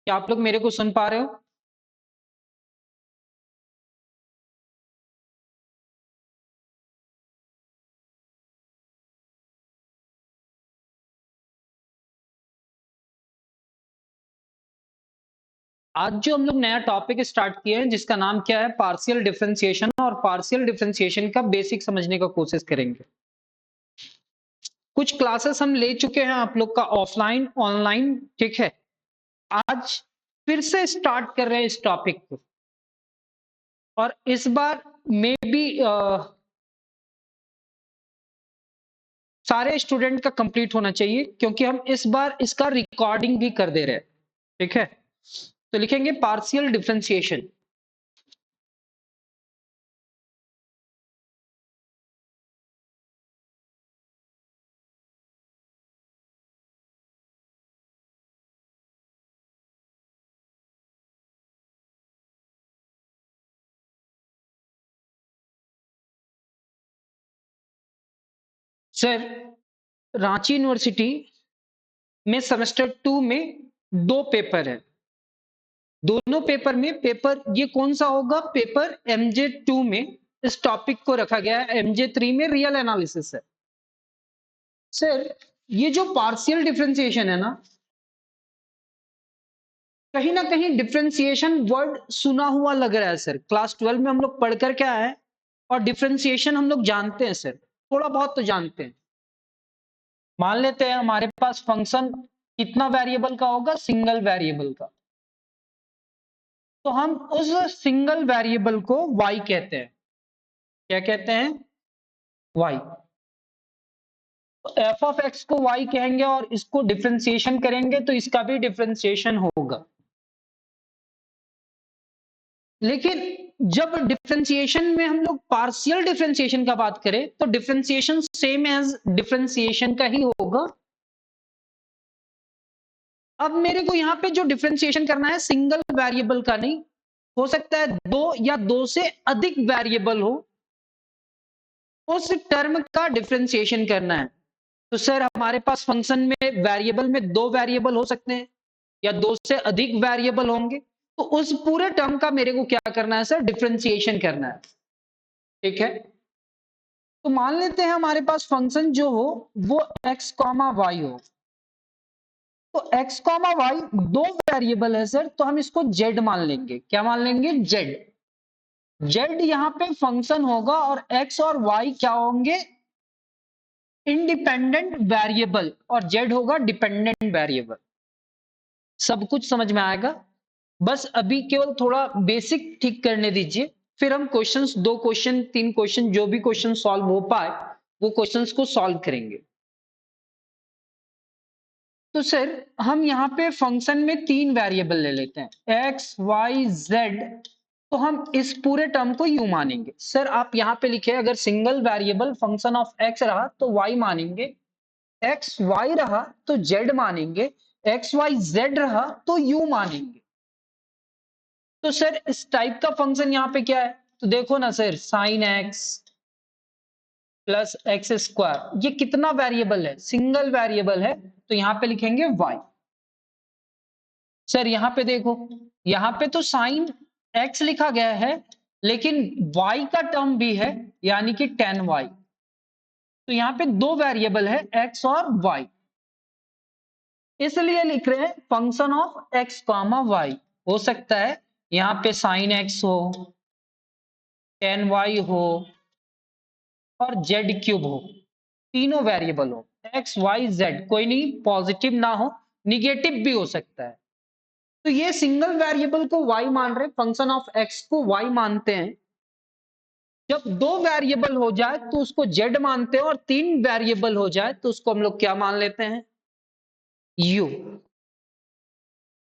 क्या आप लोग मेरे को सुन पा रहे हो? आज जो हम लोग नया टॉपिक स्टार्ट किए हैं जिसका नाम क्या है पार्शियल डिफरेंशिएशन और पार्शियल डिफरेंशिएशन का बेसिक समझने का कोशिश करेंगे। कुछ क्लासेस हम ले चुके हैं आप लोग का ऑफलाइन, ऑनलाइन, ठीक है? आज फिर से स्टार्ट कर रहे हैं इस टॉपिक को और इस बार मे बी सारे स्टूडेंट का कंप्लीट होना चाहिए क्योंकि हम इस बार इसका रिकॉर्डिंग भी कर दे रहे हैं, ठीक है? तो लिखेंगे partial differentiation. Sir, Ranchi university में सेमेस्टर 2 में 2 पेपर है। दोनों पेपर में पेपर ये कौन सा होगा? पेपर एमजे 2 में इस टॉपिक को रखा गया है, एमजे 3 में रियल एनालिसिस है। सर, ये जो पार्शियल डिफरेंशिएशन है ना, कहीं ना कहीं डिफरेंशिएशन वर्ड सुना हुआ लग रहा है सर। क्लास 12 में हम लोग पढ़ कर क्या है और डिफरेंशिएशन हम लोग जानते हैं सर, थोड़ा बहुत तो जानते हैं। मान लेते हैं हमारे पास फंक्शन कितना वेरिएबल का होगा? सिंगल वेरिएबल का। तो हम उस सिंगल वेरिएबल को y कहते हैं। क्या कहते हैं? y। तो एफ ऑफ एक्स को y कहेंगे और इसको डिफरेंशिएशन करेंगे तो इसका भी डिफरेंशिएशन होगा। लेकिन जब डिफरेंशिएशन में हम लोग पार्शियल डिफरेंशिएशन का बात करें तो डिफरेंशिएशन सेम एज डिफरेंशिएशन का ही होगा। अब मेरे को यहाँ पे जो डिफरेंशिएशन करना है सिंगल वेरिएबल का नहीं, हो सकता है दो या दो से अधिक वेरिएबल हो, उस टर्म का डिफरेंशिएशन करना है। तो सर हमारे पास फंक्शन में वेरिएबल में 2 वेरिएबल हो सकते हैं या 2 से अधिक वेरिएबल होंगे, तो उस पूरे टर्म का मेरे को क्या करना है सर? डिफरेंशिएशन करना है, ठीक है? तो मान लेते हैं हमारे पास फंक्शन जो हो वो x y हो। तो x y 2 वेरिएबल है सर, तो हम इसको z मान लेंगे। क्या मान लेंगे? z। z यहाँ पे फंक्शन होगा और x और y क्या होंगे? इंडिपेंडेंट वेरिएबल और z होगा डिपेंडेंट वेरिएबल। सब कुछ समझ में आएगा? बस अभी केवल थोड़ा बेसिक ठीक करने दीजिए, फिर हम क्वेश्चंस 2 क्वेश्चन 3 क्वेश्चन जो भी क्वेश्चन सॉल्व हो पाए वो क्वेश्चंस को सॉल्व करेंगे। तो सर हम यहाँ पे फंक्शन में 3 वेरिएबल ले लेते हैं x y z, तो हम इस पूरे टर्म को u मानेंगे। सर आप यहाँ पे लिखे अगर single variable function of x रहा तो y मानेंगे, x y रहा तो z मानेंगे, x y z रहा तो u मानेंगे। तो सर इस टाइप का फंक्शन यहाँ पे क्या है? तो देखो ना sir, sine x plus x square, ये कितना वेरिएबल है? सिंगल वेरिएबल है, तो यहाँ पे लिखेंगे y। सर यहाँ पे देखो, यहाँ पे तो साइन एक्स लिखा गया है लेकिन y का टर्म भी है यानी कि tan y। तो यहाँ पे 2 वेरिएबल है x और y, इसलिए लिख रहे हैं function of x comma y। हो सकता है यहाँ पे साइन एक्स हो, tan y हो और z क्यूब हो, तीनों वेरिएबल हो, x y z, कोई नहीं पॉजिटिव ना हो, निगेटिव भी हो सकता है। तो ये सिंगल वेरिएबल को y मान रहे, फंक्शन ऑफ x को y मानते हैं। जब 2 वेरिएबल हो जाए तो उसको z मानते हैं और 3 वेरिएबल हो जाए तो उसको हम लोग क्या मान लेते हैं? u।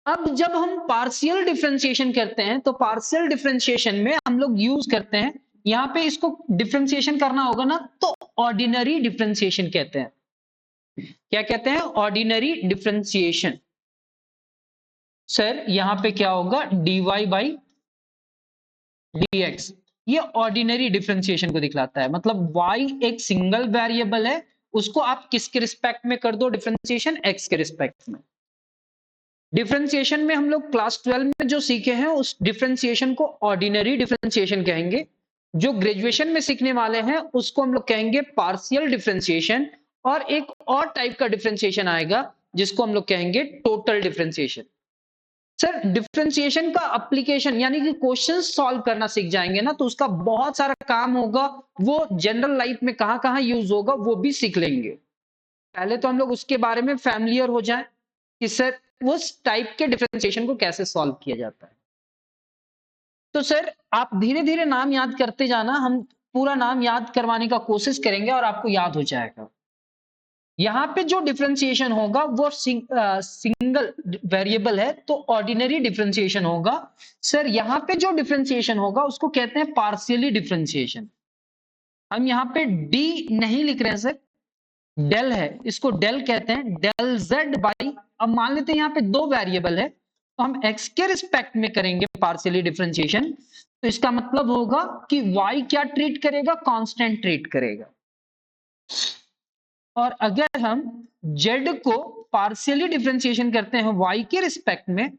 अब जब हम पार्शियल डिफरेंशिएशन करते हैं तो पार्शियल डिफरेंशिएशन में हम लोग यूज करते हैं, यहां पे इसको डिफरेंशिएशन करना होगा ना तो ऑर्डिनरी डिफरेंशिएशन कहते हैं। क्या कहते हैं? Ordinary differentiation. सर यहां पे क्या होगा? dy by dx। ये ऑर्डिनरी डिफरेंशिएशन को दिखलाता है, मतलब y एक सिंगल वेरिएबल है, उसको आप किसके रिस्पेक्ट में कर दो डिफरेंशिएशन? x के रिस्पेक्ट में। डिफरेंशिएशन में हम लोग क्लास 12 में जो सीखे हैं उस डिफरेंशिएशन को ऑर्डिनरी डिफरेंशिएशन कहेंगे। जो ग्रेजुएशन में सीखने वाले हैं उसको हम लोग कहेंगे पार्शियल डिफरेंशिएशन, और एक और टाइप का डिफरेंशिएशन आएगा जिसको हम लोग कहेंगे टोटल डिफरेंशिएशन। सर डिफरेंशिएशन का एप्लीकेशन यानी कि क्वेश्चन सॉल्व करना सीख जाएंगे ना तो उसका बहुत सारा काम होगा, वो जनरल लाइफ में कहां-कहां यूज होगा वो भी सीख लेंगे। पहले तो हम लोग उसके बारे में फैमिलियर हो जाएं कि सर उस टाइप के डिफरेंशिएशन को कैसे सॉल्व किया जाता है। तो सर आप धीरे-धीरे नाम याद करते जाना, हम पूरा नाम याद करवाने का कोशिश करेंगे और आपको याद हो जाएगा। यहाँ पे जो डिफरेंशिएशन होगा वो सिंगल वेरिएबल है तो ऑर्डिनरी डिफरेंशिएशन होगा। सर यहाँ पे जो डिफरेंशिएशन होगा उसको कहते हैं पार्शियली डिफरेंशिएशन। हम यहाँ पे डी नहीं लिख रहे हैं सर, डेल है, इसको डेल कहते हैं, डेल जेड बाई। अब मान लेते हैं यहाँ पे दो वेरिएबल है तो हम एक्स के रिस्पेक्ट में करेंगे पार्शियली डिफरेंशिएशन, तो इसका मतलब होगा कि वाई क्या ट्रीट करेगा, कांस्टेंट ट्रीट करेगा। और अगर हम z को पार्शियली डिफरेंशिएशन करते हैं y के रिस्पेक्ट में,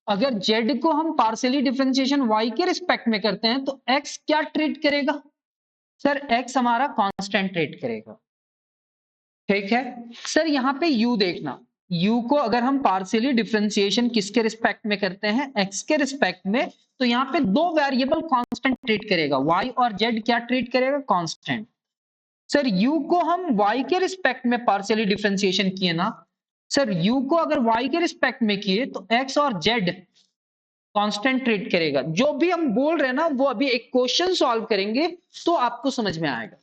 अगर z को हम पार्शियली डिफरेंशिएशन y के रिस्पेक्ट में करते हैं तो x क्या ट्रीट करेगा? सर x हमारा कांस्टेंट ट्रीट करेगा। ठीक है सर, यहां पे u देखना, u को अगर हम पार्शियली डिफरेंशिएशन किसके रिस्पेक्ट में करते हैं, x के रिस्पेक्ट में, तो यहां पे दो वेरिएबल कांस्टेंट ट्रीट करेगा, y और z क्या ट्रीट करेगा, कांस्टेंट। सर u को हम y के रिस्पेक्ट में पार्शियली डिफरेंशिएशन किए ना, सर u को अगर y के रिस्पेक्ट में किए तो x और z कांस्टेंट ट्रीट करेगा। जो भी हम बोल रहे हैं ना वो अभी एक क्वेश्चन सॉल्व करेंगे तो आपको समझ में आएगा।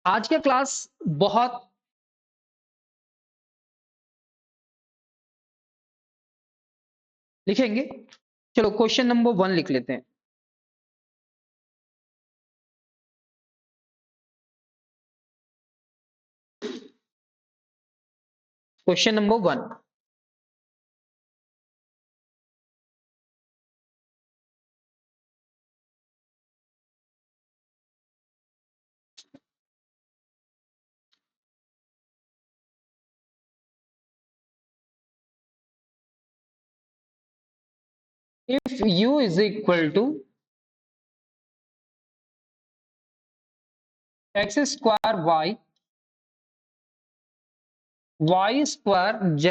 आज का क्लास बहुत लिखेंगे, चलो क्वेश्चन नंबर 1 लिख लेते हैं। Question number 1, if u is equal to x square y, y square z,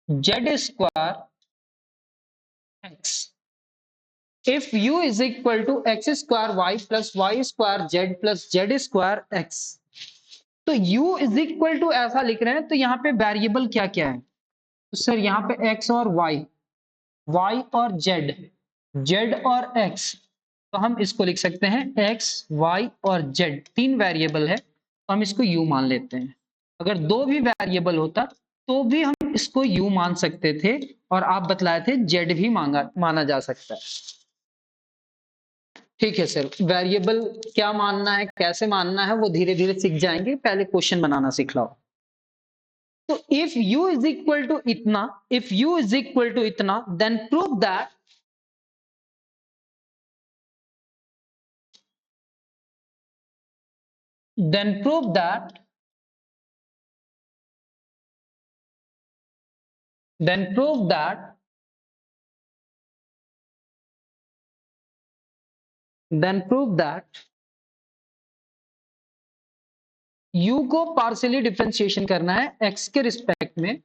z square x, if u is equal to x square y plus y square z plus z square x, तो u is equal to ऐसा लिख रहे हैं तो यहाँ पे variable क्या क्या है, तो सर यहाँ पे x और y और z और x, तो हम इसको लिख सकते हैं x y और z तीन वेरिएबल है तो हम इसको u मान लेते हैं। अगर दो भी वेरिएबल होता तो भी हम इसको u मान सकते थे, और आप बतलाए थे z भी माना जा सकता है। ठीक है सर, वेरिएबल क्या मानना है कैसे मानना है वो धीरे धीरे सीख जाएंगे, पहले क्वेश्चन बनाना सीख लो। तो if u is equal to इतना, if u is equal to इतना, then prove that then prove that then prove that then prove that u को पार्शियली डिफरेंशिएशन करना है x के रिस्पेक्ट में,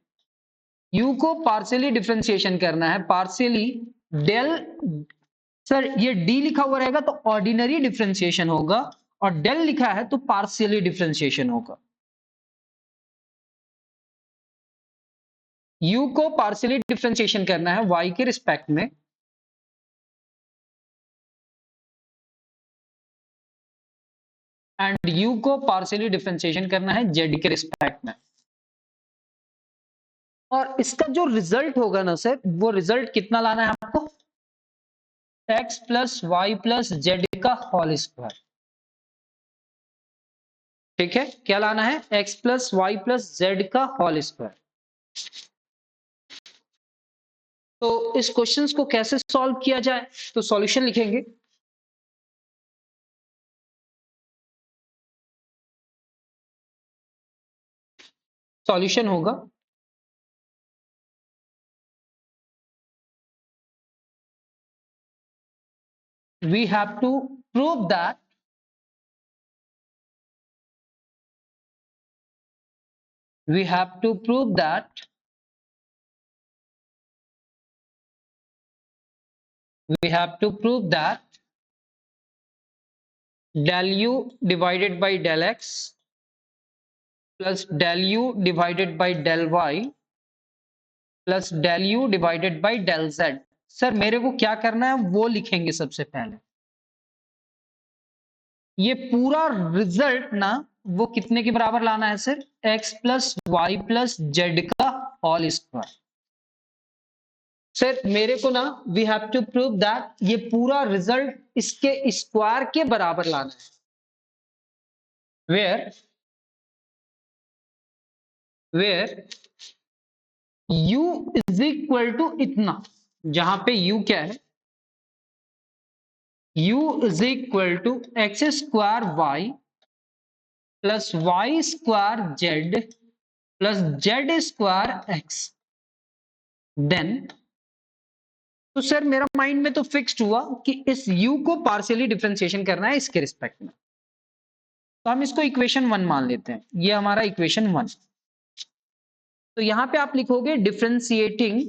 u को पार्शियली डिफरेंशिएशन करना है पार्शियली डेल, सर ये d लिखा हुआ रहेगा तो ऑर्डिनरी डिफरेंशिएशन होगा, और डेल लिखा है तो पार्शियली डिफरेंशिएशन होगा। u को पार्शियली डिफरेंशिएशन करना है y के रिस्पेक्ट में, एंड u को पार्शियली डिफरेंशिएशन करना है z के रिस्पेक्ट में। और इसका जो रिजल्ट होगा ना सर, वो रिजल्ट कितना लाना है आपको, x plus y plus z का होल स्क्वायर। ठीक है, क्या लाना है, x plus y plus z का होल स्क्वायर। तो इस क्वेश्चन को कैसे सॉल्व किया जाए, तो सॉल्यूशन लिखेंगे। सॉल्यूशन होगा we have to prove that we have to prove that we have to prove that del u divided by del x plus del u divided by del y plus del u divided by del z। Sir मेरे को क्या करना है वो लिखेंगे सबसे पहले। ये पूरा रिजल्ट ना वो कितने के बराबर लाना है sir, x plus y plus z का होल स्क्वायर। सर मेरे को ना we have to prove that ये पूरा रिजल्ट इसके स्क्वायर के बराबर लाना है। Where u is equal to इतना, जहां पे u क्या है, u is equal to x square y plus y square z plus z square x. Then तो सर मेरा माइंड में तो फिक्स्ड हुआ कि इस u को पार्शियली डिफरेंशिएशन करना है इसके रिस्पेक्ट में, तो हम इसको इक्वेशन 1 मान लेते हैं। ये हमारा इक्वेशन 1। तो यहां पे आप लिखोगे differentiating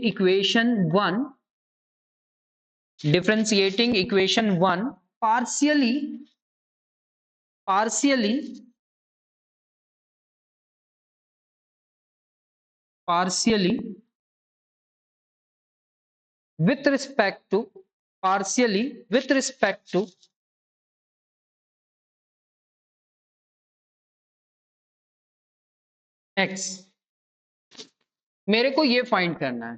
equation 1, differentiating equation 1 partially with respect to x। मेरे को ये फाइंड करना है।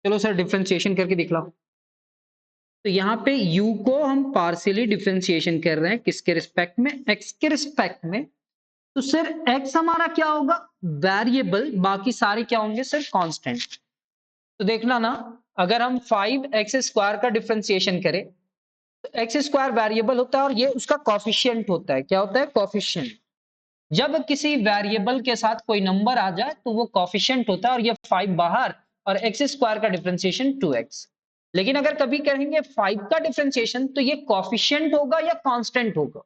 चलो सर डिफरेंशिएशन करके दिखलाओ। तो यहाँ पे u को हम पार्शियली डिफरेंशिएशन कर रहे हैं किसके रिस्पेक्ट में, x के रिस्पेक्ट में। तो सर x हमारा क्या होगा, वेरिएबल, बाकी सारे क्या होंगे सर, कांस्टेंट। तो देखना ना, अगर हम 5x स्क्वायर का डिफरेंशिएशन करें तो x स्क्वायर वेरिएबल होता है और ये उसका कोफिशिएंट होता है। क्या होता है, कोफिशिएंट। जब किसी वेरिएबल के साथ कोई नंबर आ जाए तो वो कोफिशिएंट होता है और ये 5 बाहर, और x स्क्वायर का डिफरेंशिएशन 2x। लेकिन अगर कभी करेंगे 5 का डिफरेंशिएशन तो ये कोफिशिएंट होगा या कांस्टेंट होगा,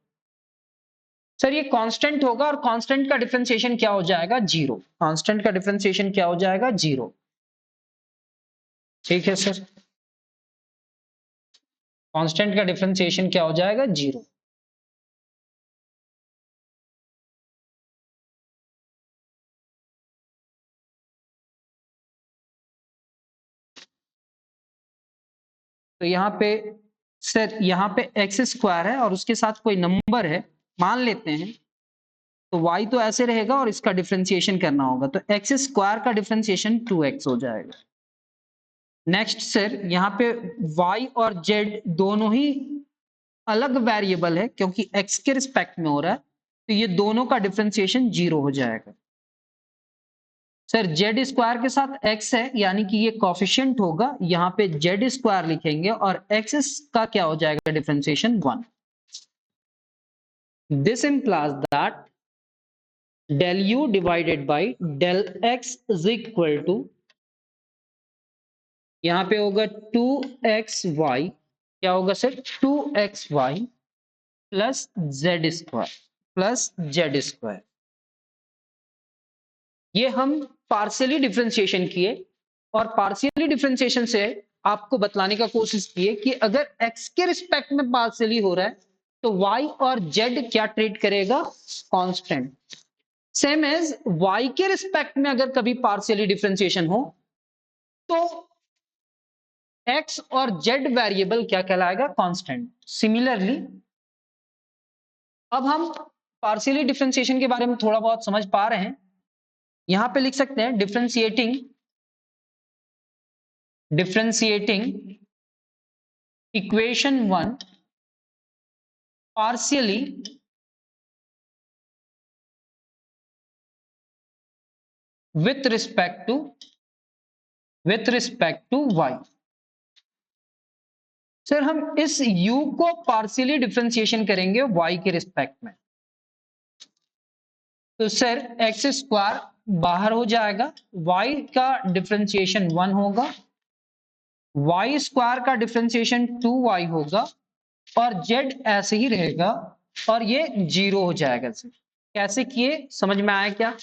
सर ये कांस्टेंट होगा, और कांस्टेंट का डिफरेंशिएशन क्या हो जाएगा, 0। कांस्टेंट का डिफरेंशिएशन क्या हो जाएगा, 0। ठीक है सर, कांस्टेंट का डिफरेंशिएशन क्या हो जाएगा, 0। तो यहाँ पे सर यहाँ पे एक्स स्क्वायर है और उसके साथ कोई नंबर है मान लेते हैं, तो y तो ऐसे रहेगा और इसका डिफरेंशिएशन करना होगा, तो एक्स स्क्वायर का डिफरेंशिएशन 2x हो जाएगा। नेक्स्ट सर यहाँ पे y और z दोनों ही अलग वेरिएबल है क्योंकि x के रिस्पेक्ट में हो रहा है, तो ये दोनों का डिफरेंशिएशन 0 हो जाएगा। सर जेड स्क्वायर के साथ x है यानी कि ये कोफिशिएंट होगा, यहाँ पे जेड स्क्वायर लिखेंगे और x का क्या हो जाएगा differentiation 1। This implies that del u divided by del x is equal to, यहाँ पे होगा 2xy, क्या होगा sir, 2xy plus z square. ये हम पार्शियली डिफरेंशिएशन किए और पार्शियली डिफरेंशिएशन से आपको बतलाने का कोशिश किए कि अगर x के रिस्पेक्ट में पार्शियली हो रहा है तो y और z क्या ट्रीट करेगा, कांस्टेंट। सेम एज y के रिस्पेक्ट में अगर कभी पार्शियली डिफरेंशिएशन हो तो x और z वेरिएबल क्या कहलाएगा, कांस्टेंट। सिमिलरली अब हम पार्शियली डिफरेंशिएशन के बारे में थोड़ा बहुत समझ पा रहे हैं। यहां पे लिख सकते हैं differentiating equation 1 partially with respect to y। Sir हम इस u को पार्शियली डिफरेंशिएशन करेंगे y के रिस्पेक्ट में। तो सर एक्स स्क्वायर बाहर हो जाएगा, वाई का डिफरेंशिएशन 1 होगा, वाई स्क्वायर का डिफरेंशिएशन 2y होगा और z ऐसे ही रहेगा और ये 0 हो जाएगा सर। कैसे किए समझ में आया क्या?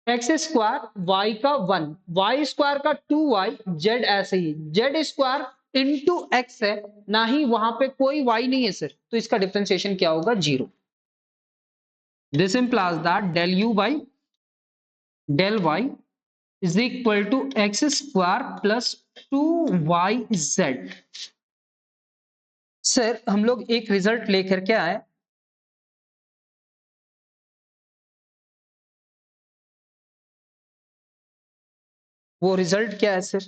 एक्स स्क्वायर वाई का 1, वाई स्क्वायर का 2y, z ऐसे ही, z स्क्वायर इंटू एक्स है, ना ही वहां पे कोई y नहीं है सर, तो इसका डिफरेंशिएशन क्या होगा? 0। This implies that del u by del y is equal to x square plus 2yz। Sir हम लोग एक रिजल्ट लेकर के आए, वो रिजल्ट क्या है सर?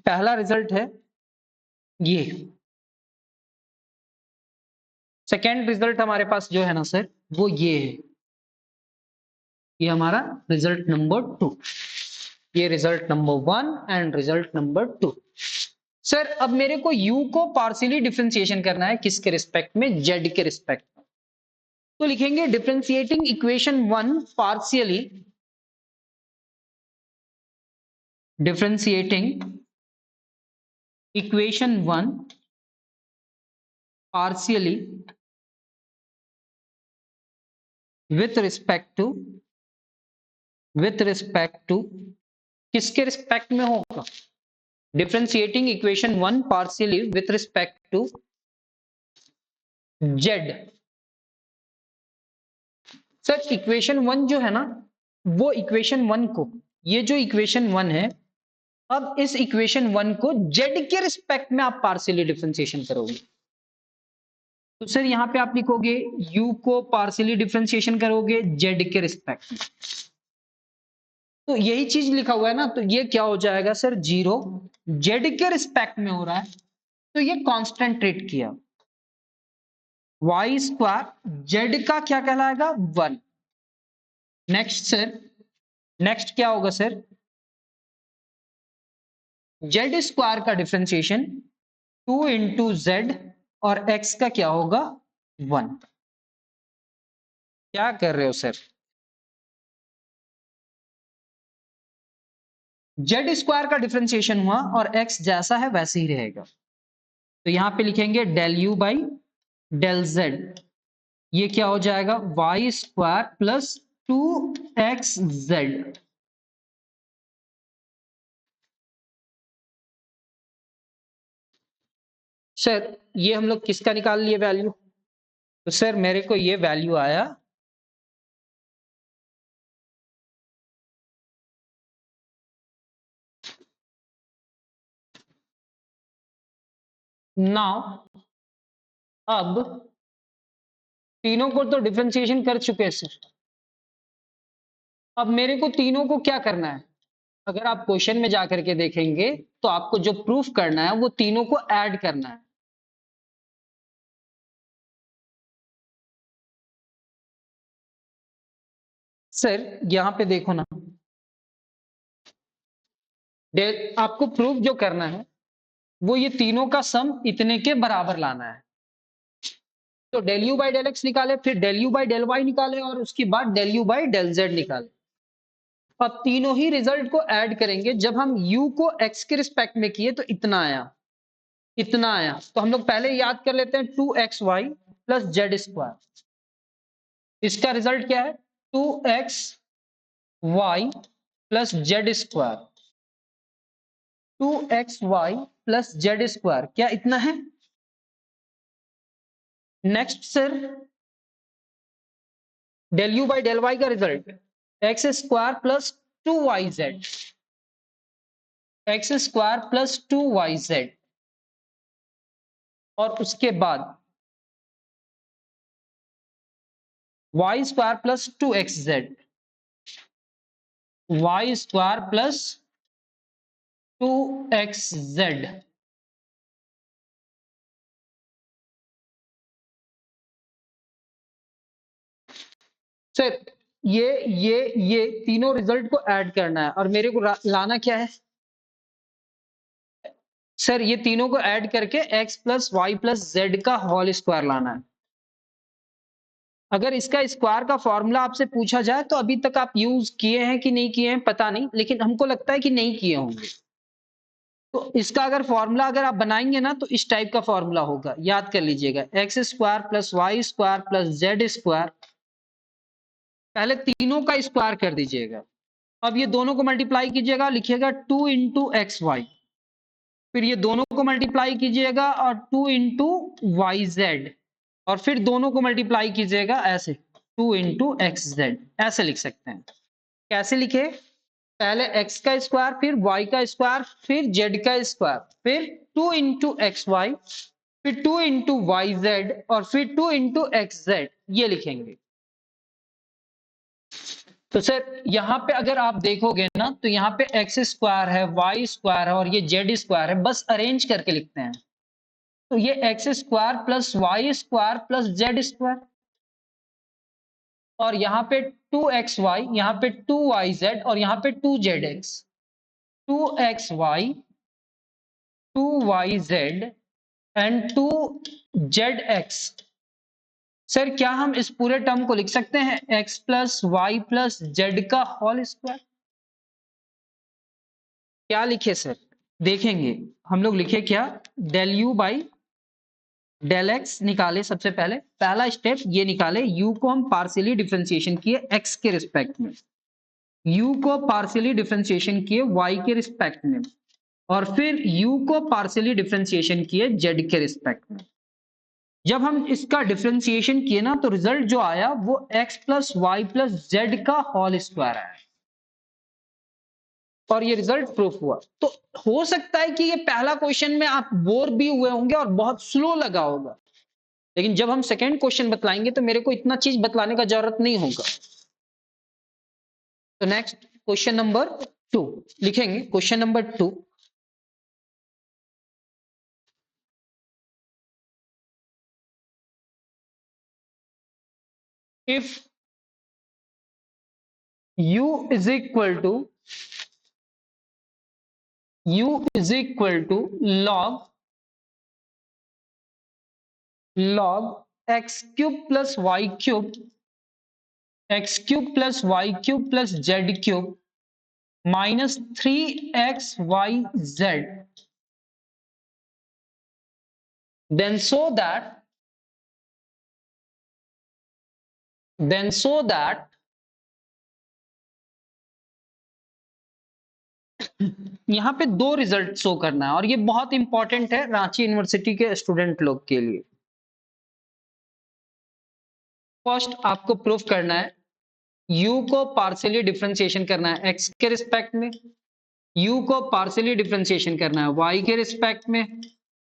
पहला रिजल्ट है ये, सेकेंड रिजल्ट हमारे पास जो है ना सर वो ये है, ये हमारा रिजल्ट नंबर 2, ये result number 1 and result number 2। Sir अब मेरे को u को पार्शियली डिफरेंशिएशन करना है, किसके रिस्पेक्ट में? z के रिस्पेक्ट में। तो लिखेंगे differentiating equation 1 partially, differentiating equation 1 partially with respect to किसके रिस्पेक्ट में होगा? Differentiating equation 1 partially with respect to z। Sir equation 1 जो है ना, वो इक्वेशन 1 को, ये जो इक्वेशन 1 है, अब इस इक्वेशन 1 को z के रिस्पेक्ट में आप पार्शियली डिफरेंशिएशन करोगे। तो सर यहां पे आप लिखोगे u को पार्शियली डिफरेंशिएशन करोगे z के रिस्पेक्ट में, तो यही चीज लिखा हुआ है ना, तो ये क्या हो जाएगा सर? 0, z के रिस्पेक्ट में हो रहा है तो ये कांस्टेंट ट्रीट किया, y स्क्वायर z का क्या कहलाएगा? 1। नेक्स्ट सर, नेक्स्ट क्या होगा सर? z स्क्वायर का डिफरेंशिएशन 2 इंटू जेड और x का क्या होगा? 1। क्या कर रहे हो सर? z स्क्वायर का डिफरेंशिएशन हुआ और x जैसा है वैसे ही रहेगा, तो यहां पे लिखेंगे del u by del z, ये क्या हो जाएगा? y square plus 2xz। Sir ये हम लोग किसका निकाल लिए वैल्यू? तो सर मेरे को ये वैल्यू आया नाउ। अब तीनों को तो डिफरेंशिएशन कर चुके हैं सर, अब मेरे को तीनों को क्या करना है? अगर आप क्वेश्चन में जाकर के देखेंगे तो आपको जो प्रूफ करना है वो तीनों को ऐड करना है। सर यहां पे देखो ना, आपको प्रूफ जो करना है वो ये तीनों का सम इतने के बराबर लाना है। तो del u by del x निकाले, फिर del u by del y निकाले और उसके बाद del u by del z निकाले। अब तीनों ही रिजल्ट को ऐड करेंगे, जब हम u को x के रिस्पेक्ट में किए तो इतना आया, इतना आया, तो हम लोग पहले याद कर लेते हैं 2xy प्लस जेड स्क्वायर, इसका रिजल्ट क्या है? 2xy plus z square, 2xy plus z square, क्या इतना है? Next sir del u by del y का result x square plus 2yz, x square plus 2yz, और उसके बाद y square plus 2xz, y square plus 2xz। Sir ये तीनों result को ऐड करना है और मेरे को लाना क्या है? सर ये तीनों को ऐड करके x plus y plus z का होल स्क्वायर लाना है। अगर इसका स्क्वायर का फॉर्मूला आपसे पूछा जाए तो अभी तक आप यूज किए हैं कि नहीं किए हैं पता नहीं, लेकिन हमको लगता है कि नहीं किए होंगे। तो इसका अगर फॉर्मूला अगर आप बनाएंगे ना तो इस टाइप का फॉर्मूला होगा, याद कर लीजिएगा, x square plus y square plus z square. पहले तीनों का स्क्वायर कर दीजिएगा, अब ये दोनों को मल्टीप्लाई कीजिएगा, लिखिएगा 2 इंटू एक्स वाई, फिर ये दोनों को मल्टीप्लाई कीजिएगा और 2 इंटू वाई जेड, और फिर दोनों को मल्टीप्लाई कीजिएगा ऐसे 2 इंटू एक्स जेड। ऐसे लिख सकते हैं। कैसे लिखे? पहले x का स्क्वायर, फिर y का स्क्वायर, फिर z का स्क्वायर, फिर 2 इंटू एक्स वाई, फिर 2 इंटू वाई जेड, और फिर 2 इंटू एक्स जेड, ये लिखेंगे। तो सर यहां पे अगर आप देखोगे ना तो यहाँ पे एक्स स्क्वायर है, वाई स्क्वायर है और ये जेड स्क्वायर है, बस अरेंज करके लिखते हैं। तो ये x square plus y square plus z square, और यहाँ पे 2xy, यहाँ पे 2yz और यहाँ पे 2zx, 2xy 2yz and 2zx। Sir क्या हम इस पूरे टर्म को लिख सकते हैं x plus y plus z का होल स्क्वायर? क्या लिखे सर? देखेंगे हम लोग लिखे क्या, del u by del x निकाले। सबसे पहले पहला स्टेप ये निकाले, u को हम पार्शियली डिफरेंशिएशन किए x के रिस्पेक्ट में, u को पार्शियली डिफरेंशिएशन किए y के रिस्पेक्ट में, और फिर u को पार्शियली डिफरेंशिएशन किए z के रिस्पेक्ट में। जब हम इसका डिफरेंशिएशन किए ना तो रिजल्ट जो आया वो x plus y plus z का होल स्क्वायर आया, और ये रिजल्ट प्रूफ हुआ। तो हो सकता है कि ये पहला क्वेश्चन में आप बोर भी हुए होंगे और बहुत स्लो लगा होगा, लेकिन जब हम सेकंड क्वेश्चन बतलाएंगे तो मेरे को इतना चीज बतलाने का जरूरत नहीं होगा। तो नेक्स्ट क्वेश्चन नंबर 2 लिखेंगे। Question number 2, if u is equal to log x cube plus y cube, x cube plus y cube plus z cube minus 3xyz, then so that यहां पे दो रिजल्ट शो करना है, और ये बहुत important है रांची यूनिवर्सिटी के स्टूडेंट लोग के लिए। फर्स्ट आपको प्रूफ करना है, u को पार्शियली डिफरेंशिएशन करना है x के रिस्पेक्ट में, u को पार्शियली डिफरेंशिएशन करना है y के रिस्पेक्ट में,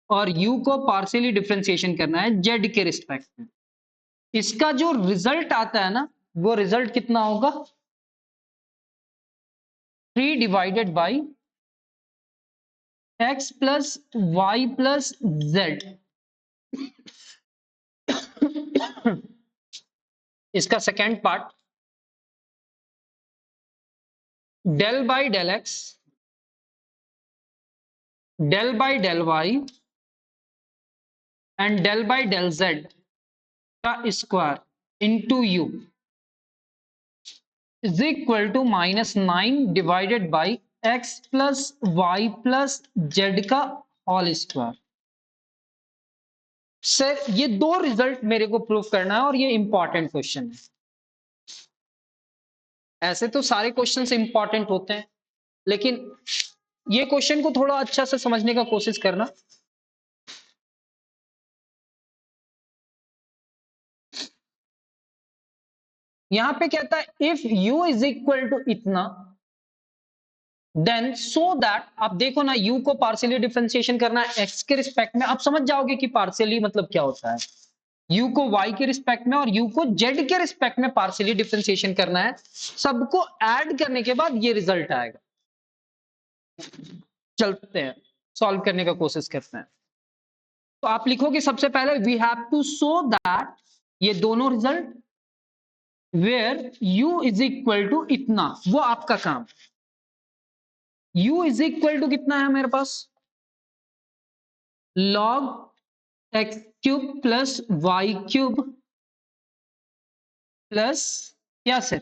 और u को पार्शियली डिफरेंशिएशन करना है z के रिस्पेक्ट में। इसका जो रिजल्ट आता है ना वो रिजल्ट कितना होगा, 3 divided by x plus y plus z. इसका second part, del by del x, del by del y and del by del z का square into u is equal to -9 divided by x plus y plus z का whole square. Sir ये दो result मेरे को proof करना है और ये इंपॉर्टेंट क्वेश्चन है। ऐसे तो सारे क्वेश्चंस इंपॉर्टेंट होते हैं, लेकिन ये क्वेश्चन को थोड़ा अच्छा से समझने का कोशिश करना। यहां पे कहता है if u is equal to इतना, देन सो दैट, आप देखो ना u को पार्शियली डिफरेंशिएशन करना है x के रिस्पेक्ट में, आप समझ जाओगे कि पार्शियली मतलब क्या होता है। u को y के रिस्पेक्ट में और u को z के रिस्पेक्ट में पार्शियली डिफरेंशिएशन करना है, सबको ऐड करने के बाद ये रिजल्ट आएगा। चलते हैं सॉल्व करने का कोशिश करते हैं। तो आप लिखोगे सबसे पहले we have to show that ये दोनों result where u is equal to इतना, वो आपका काम। u इज इक्वल टू कितना है मेरे पास, log x cube plus y cube plus क्या sir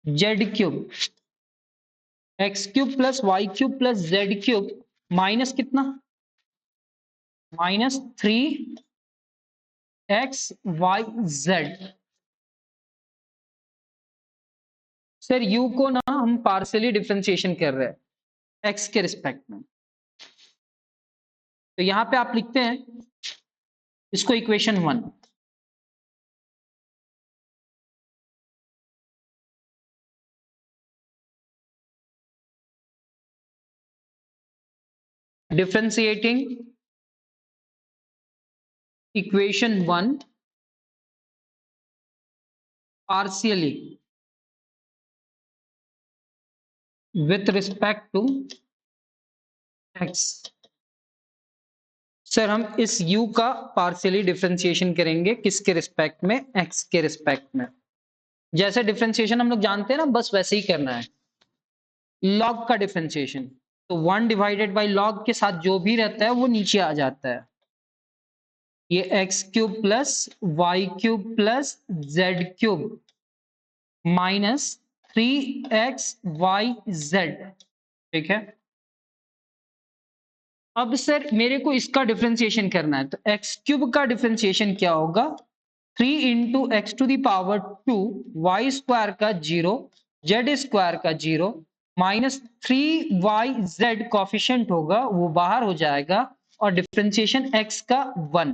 z cube, x cube plus y cube plus z cube minus कितना -3xyz। सर u को ना हम पार्शियली डिफरेंशिएशन कर रहे हैं x के रिस्पेक्ट में, तो यहां पे आप लिखते हैं इसको equation 1। Differentiating equation 1 partially with respect to x। Sir हम इस u का पार्शियली डिफरेंशिएशन करेंगे किसके रिस्पेक्ट में, x के रिस्पेक्ट में। जैसे डिफरेंशिएशन हम लोग जानते हैं ना, बस वैसे ही करना है। लॉग का डिफरेंशिएशन तो 1 डिवाइडेड बाई लॉग के साथ जो भी रहता है वो नीचे आ जाता है। ये x cube plus y cube plus z cube minus 3xyz, ठीक है। अब सर मेरे को इसका डिफरेंशिएशन करना है, तो एक्स क्यूब का डिफरेंशिएशन क्या होगा, 3 into x to the power 2 y square का 0 जेड स्क्वायर का 0 माइनस 3yz कॉफिशिएंट होगा वो बाहर हो जाएगा और डिफरेंशिएशन x का 1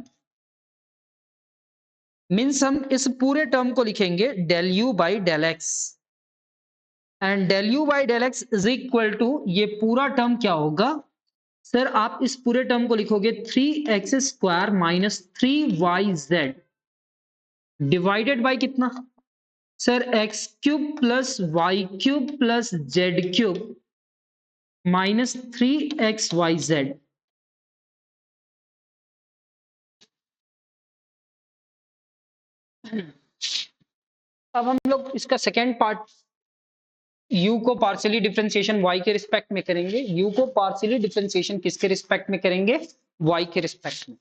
मीन्स हम इस पूरे टर्म को लिखेंगे del u by del x and del u by del x is equal to ये पूरा टर्म क्या होगा सर, आप इस पूरे टर्म को लिखोगे 3x square minus 3yz divided by कितना sir x cube plus y cube plus z cube minus 3xyz। अब हम लोग इसका सेकेंड पार्ट u को पार्शियली डिफरेंशिएशन y के रिस्पेक्ट में करेंगे। u को पार्शियली डिफरेंशिएशन किसके रिस्पेक्ट में करेंगे, y के रिस्पेक्ट में।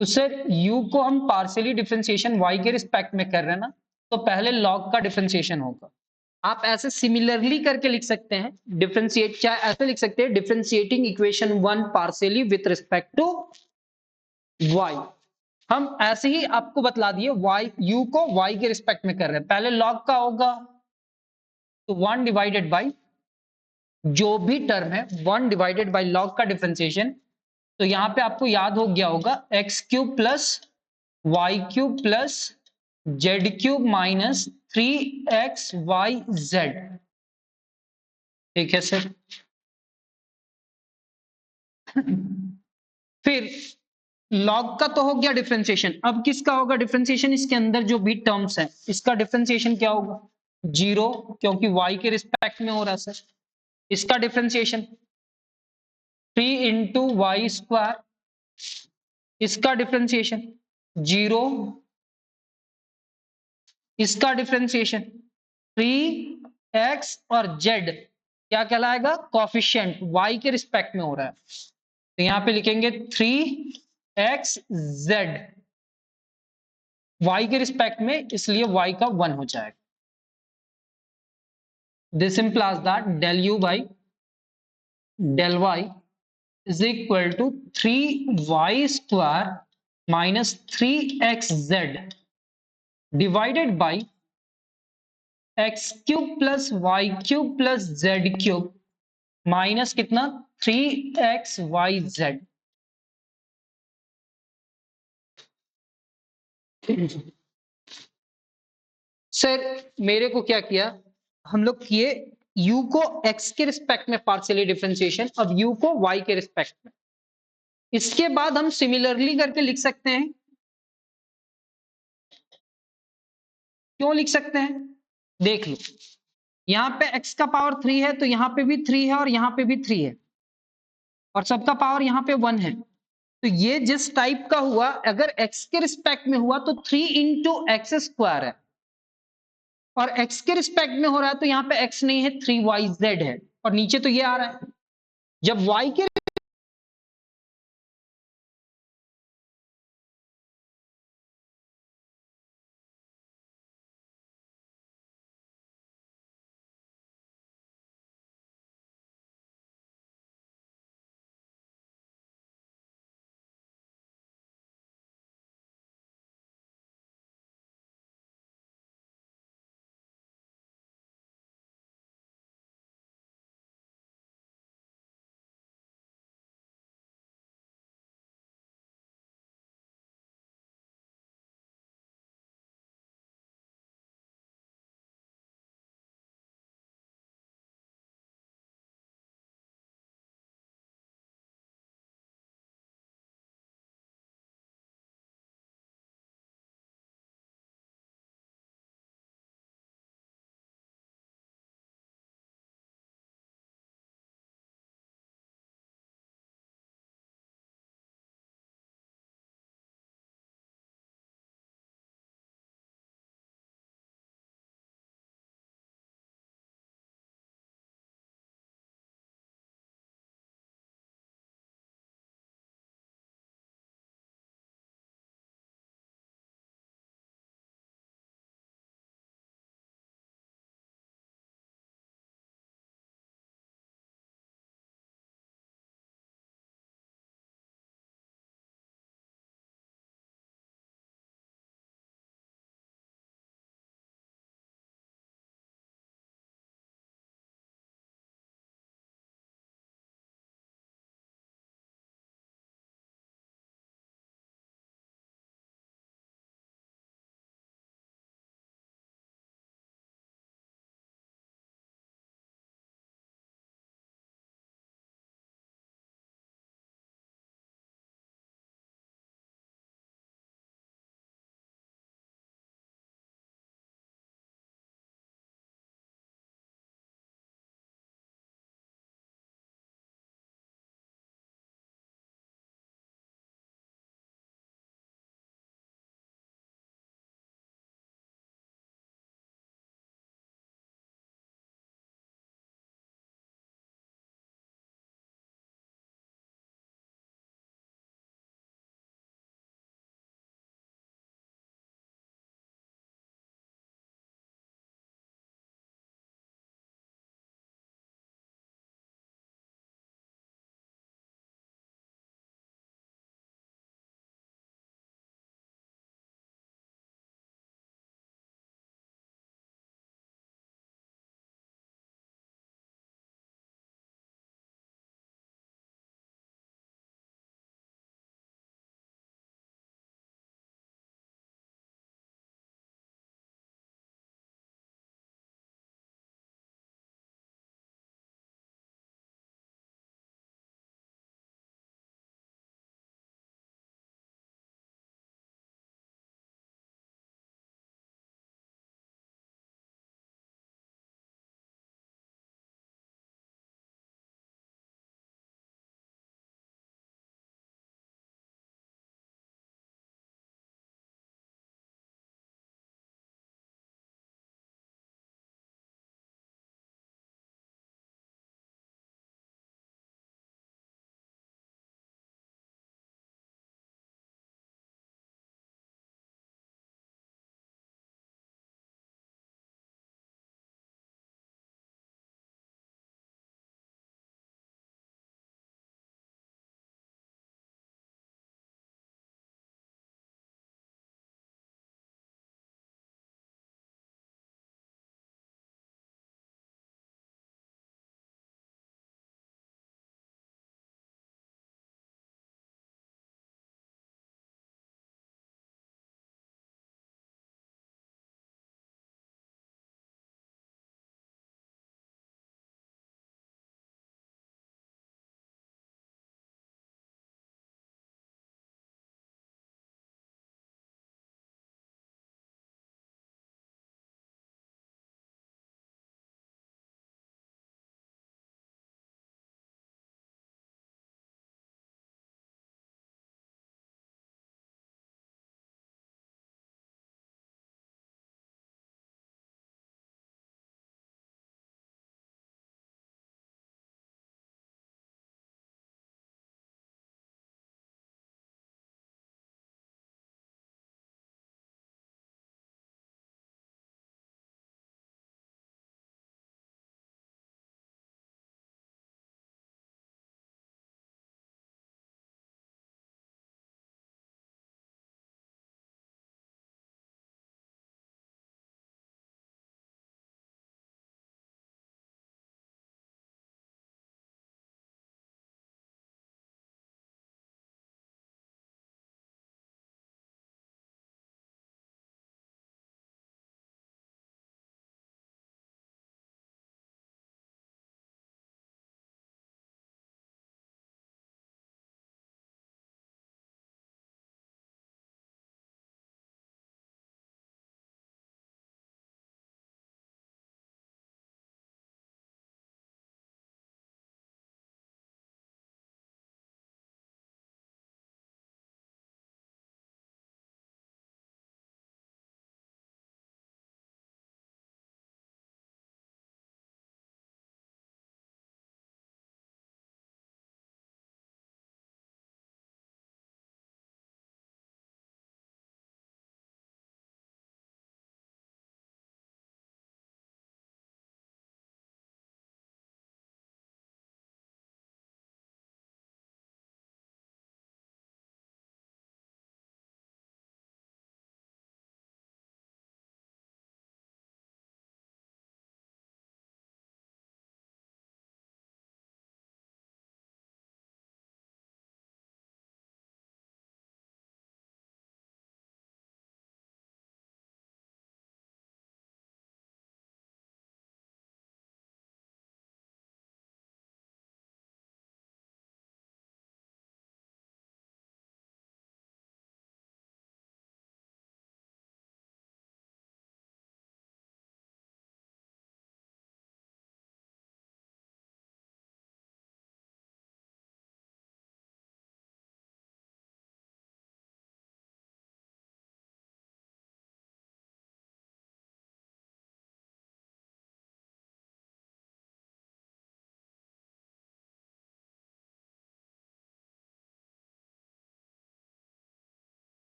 तो सर u को हम पार्शियली डिफरेंशिएशन y के रिस्पेक्ट में कर रहे हैं ना, तो पहले log का डिफरेंशिएशन होगा। आप ऐसे सिमिलरली करके लिख सकते हैं, डिफरेंशिएट क्या ऐसे लिख सकते हैं, differentiating equation 1 partially with respect to y। हम ऐसे ही आपको बतला दिए y u को y के रिस्पेक्ट में कर रहे हैं, पहले log का होगा तो 1 डिवाइडेड बाई जो भी टर्म है 1 डिवाइडेड बाई लॉग का डिफरेंशिएशन। तो यहां पे आपको याद हो गया होगा x cube plus y cube plus z cube minus 3xyz, ठीक है सर। फिर लॉग का तो हो गया डिफरेंशिएशन, अब किसका होगा डिफरेंशिएशन, इसके अंदर जो भी टर्म्स है इसका डिफरेंशिएशन क्या होगा 0 क्योंकि y के रिस्पेक्ट में हो रहा है सर। इसका डिफरेंशिएशन 3 इंटू वाई स्क्वायर, इसका डिफरेंशिएशन 0, इसका डिफरेंशिएशन 3x और z क्या कहलाएगा कॉफिशिएंट y के रिस्पेक्ट में हो रहा है, तो यहां पे लिखेंगे 3xz y के रिस्पेक्ट में, इसलिए y का 1 हो जाएगा। This implies that del u by del y is equal to 3y square minus 3xz divided by x cube plus y cube plus z cube minus कितना 3xyz। सर मेरे को क्या किया, हम लोग किए u को x के रिस्पेक्ट में पार्शियली डिफरेंशिएशन, अब u को y के रिस्पेक्ट में। इसके बाद हम सिमिलरली करके लिख सकते हैं, क्यों लिख सकते हैं देख लो, यहां पे x का पावर 3 है तो यहां पे भी 3 है और यहां पे भी 3 है और सबका पावर यहां पे 1 है, तो ये जिस टाइप का हुआ अगर x के रिस्पेक्ट में हुआ तो 3 इंटू एक्स स्क्वायर है और x के रिस्पेक्ट में हो रहा है तो यहां पे x नहीं है 3yz है और नीचे तो ये आ रहा है। जब y के